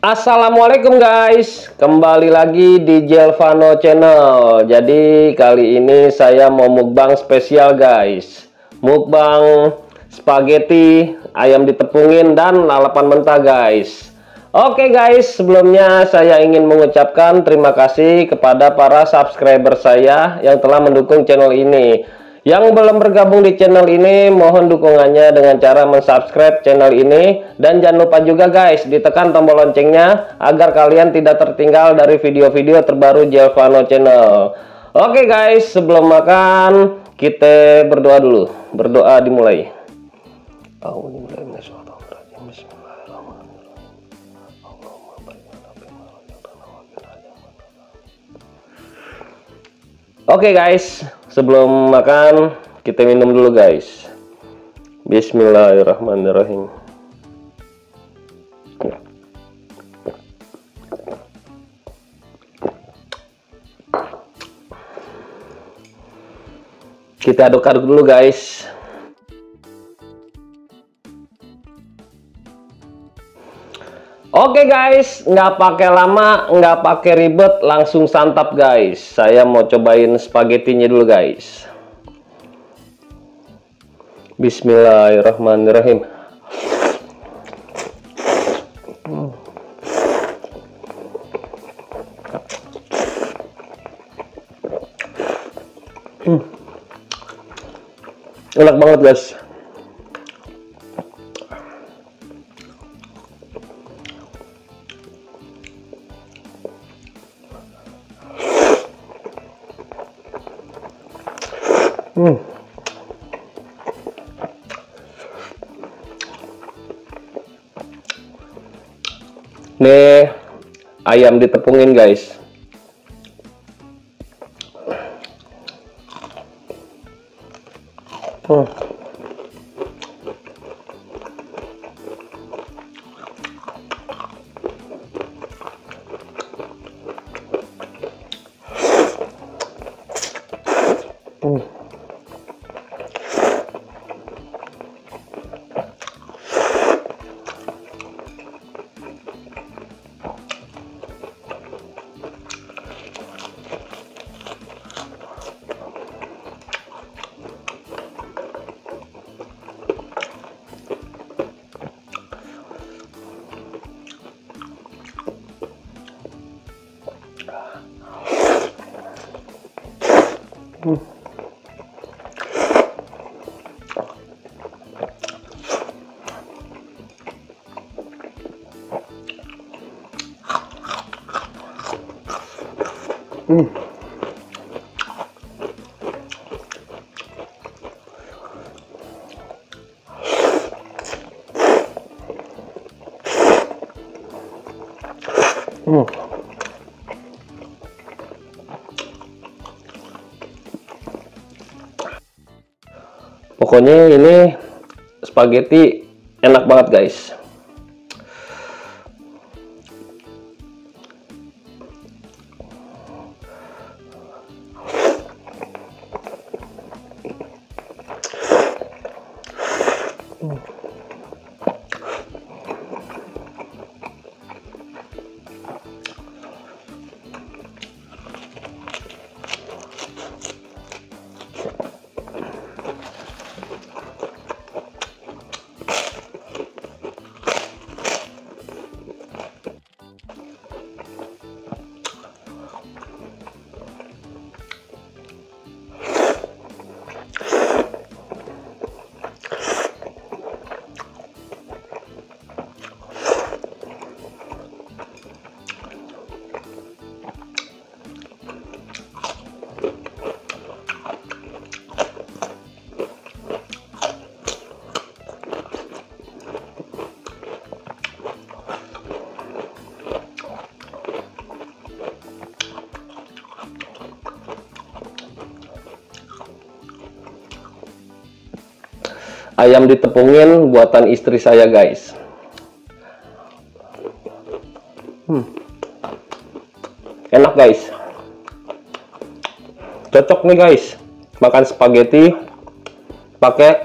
Assalamualaikum guys, kembali lagi di Jelvano Channel. Jadi kali ini saya mau mukbang spesial guys, mukbang spaghetti ayam ditepungin dan lalapan mentah guys. Oke guys, sebelumnya saya ingin mengucapkan terima kasih kepada para subscriber saya yang telah mendukung channel ini. Yang belum bergabung di channel ini, mohon dukungannya dengan cara mensubscribe channel ini. Dan jangan lupa juga guys, ditekan tombol loncengnya agar kalian tidak tertinggal dari video-video terbaru Jelvano Channel. Oke guys, sebelum makan, kita berdoa dulu. Berdoa dimulai. Oke guys, sebelum makan kita minum dulu guys. Bismillahirrahmanirrahim. Kita aduk-aduk dulu guys. Oke guys, nggak pakai lama, nggak pakai ribet, langsung santap guys. Saya mau cobain spagettinya dulu guys. Bismillahirrahmanirrahim. Enak banget guys. Nih ayam ditepungin guys. Pokoknya ini spaghetti enak banget guys. ayam ditepungin buatan istri saya, guys. Enak, guys. Cocok nih, guys, makan spaghetti pakai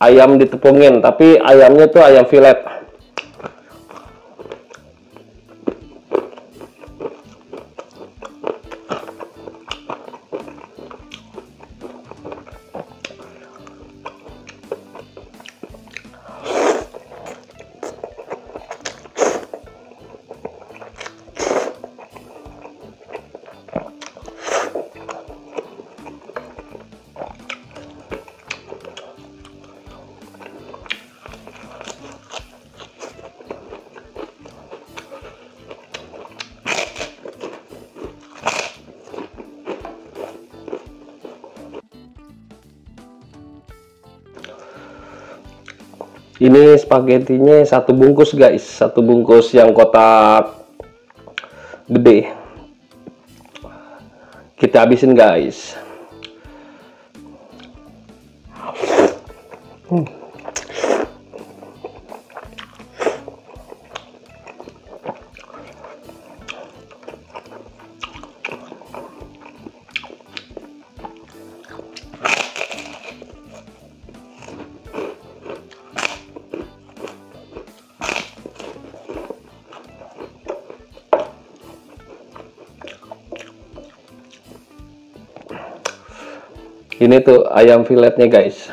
ayam ditepungin, tapi ayamnya tuh ayam filet. Ini spagettinya satu bungkus, guys, satu bungkus yang kotak gede. Kita habisin, guys. Ini tuh ayam filetnya, guys.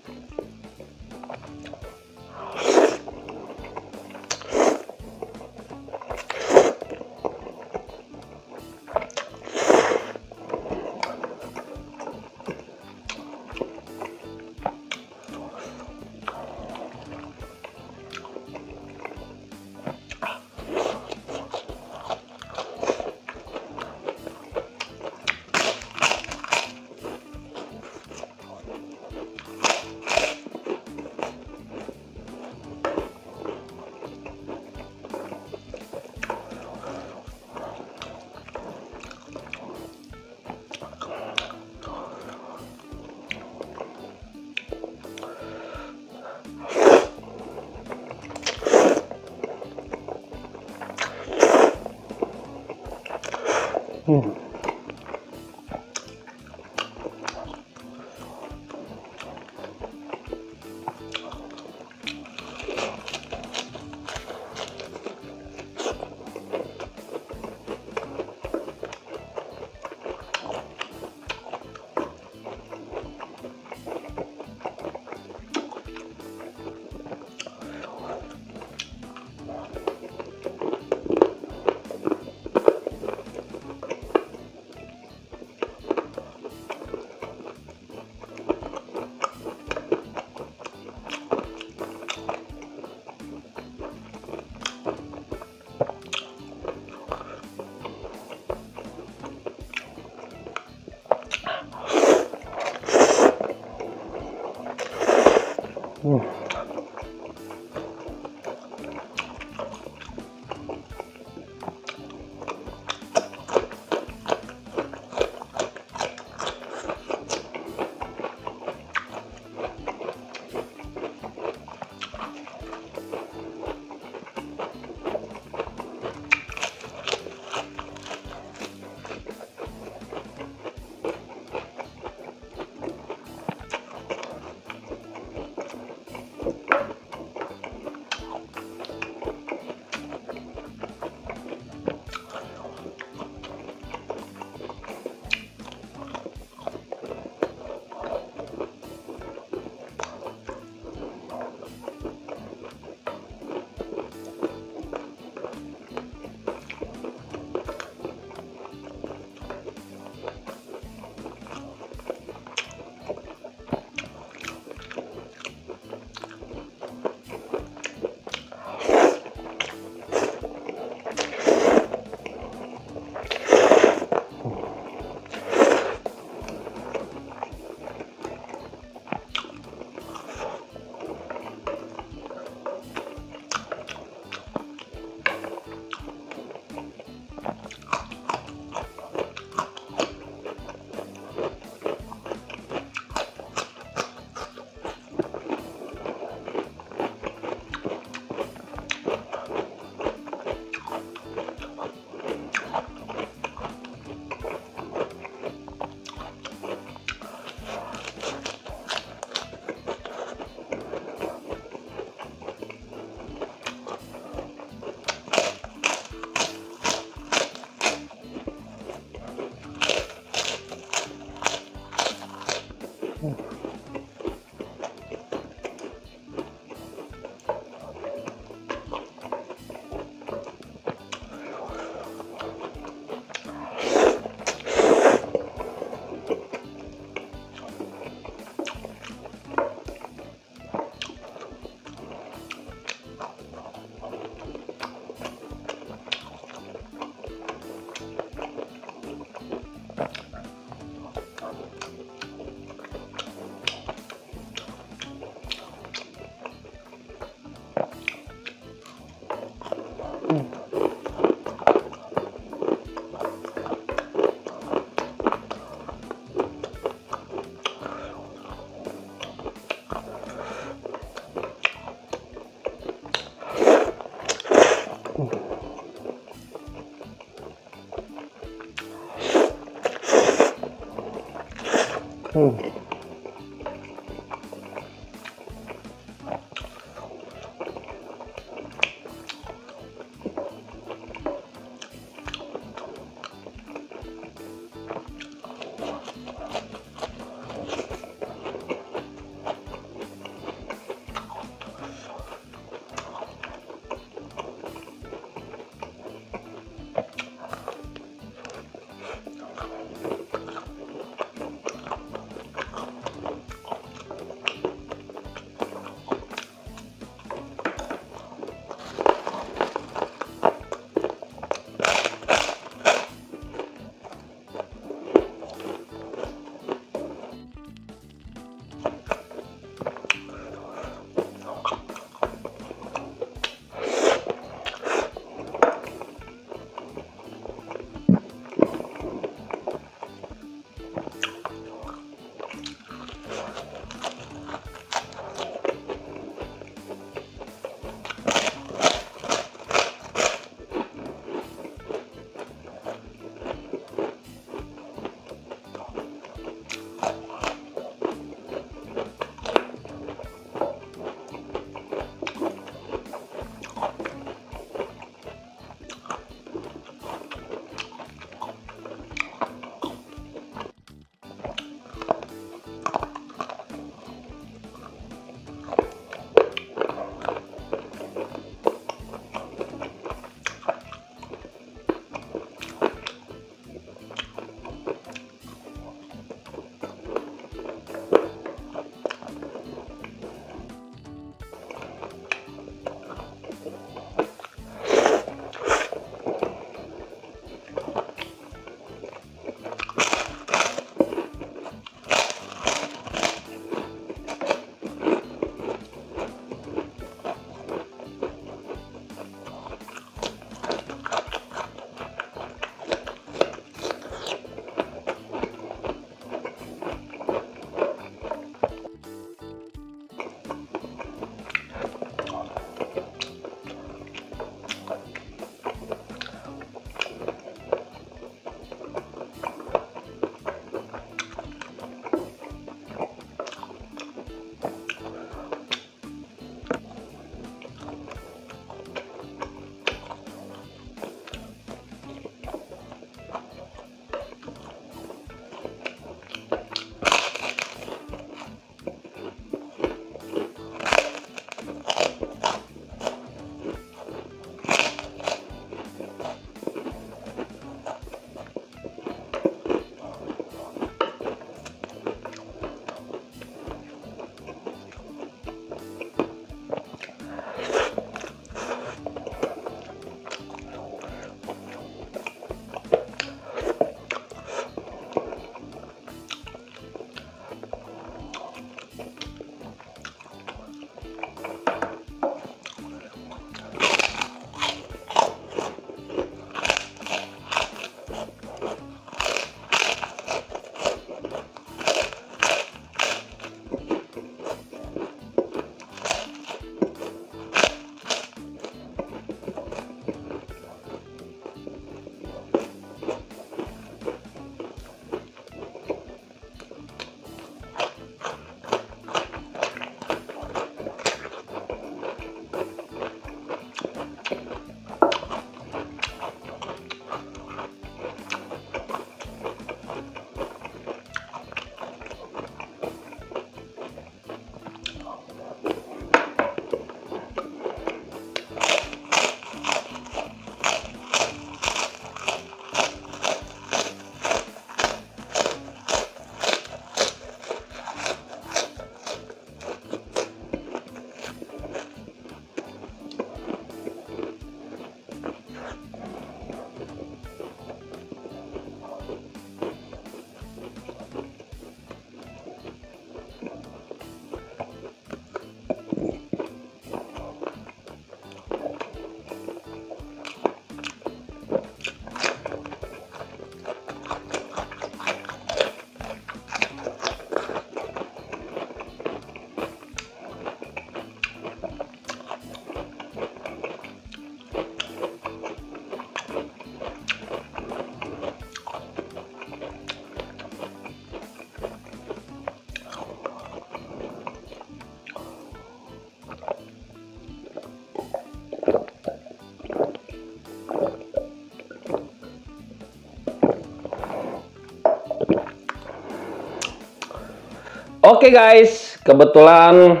Oke guys, kebetulan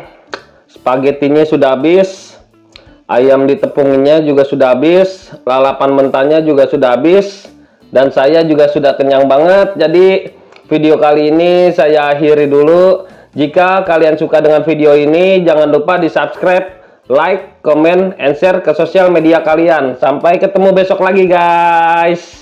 spagettinya sudah habis, ayam ditepunginya juga sudah habis, lalapan mentahnya juga sudah habis, dan saya juga sudah kenyang banget. Jadi video kali ini saya akhiri dulu. Jika kalian suka dengan video ini, jangan lupa di subscribe, like, comment, and share ke sosial media kalian. Sampai ketemu besok lagi guys.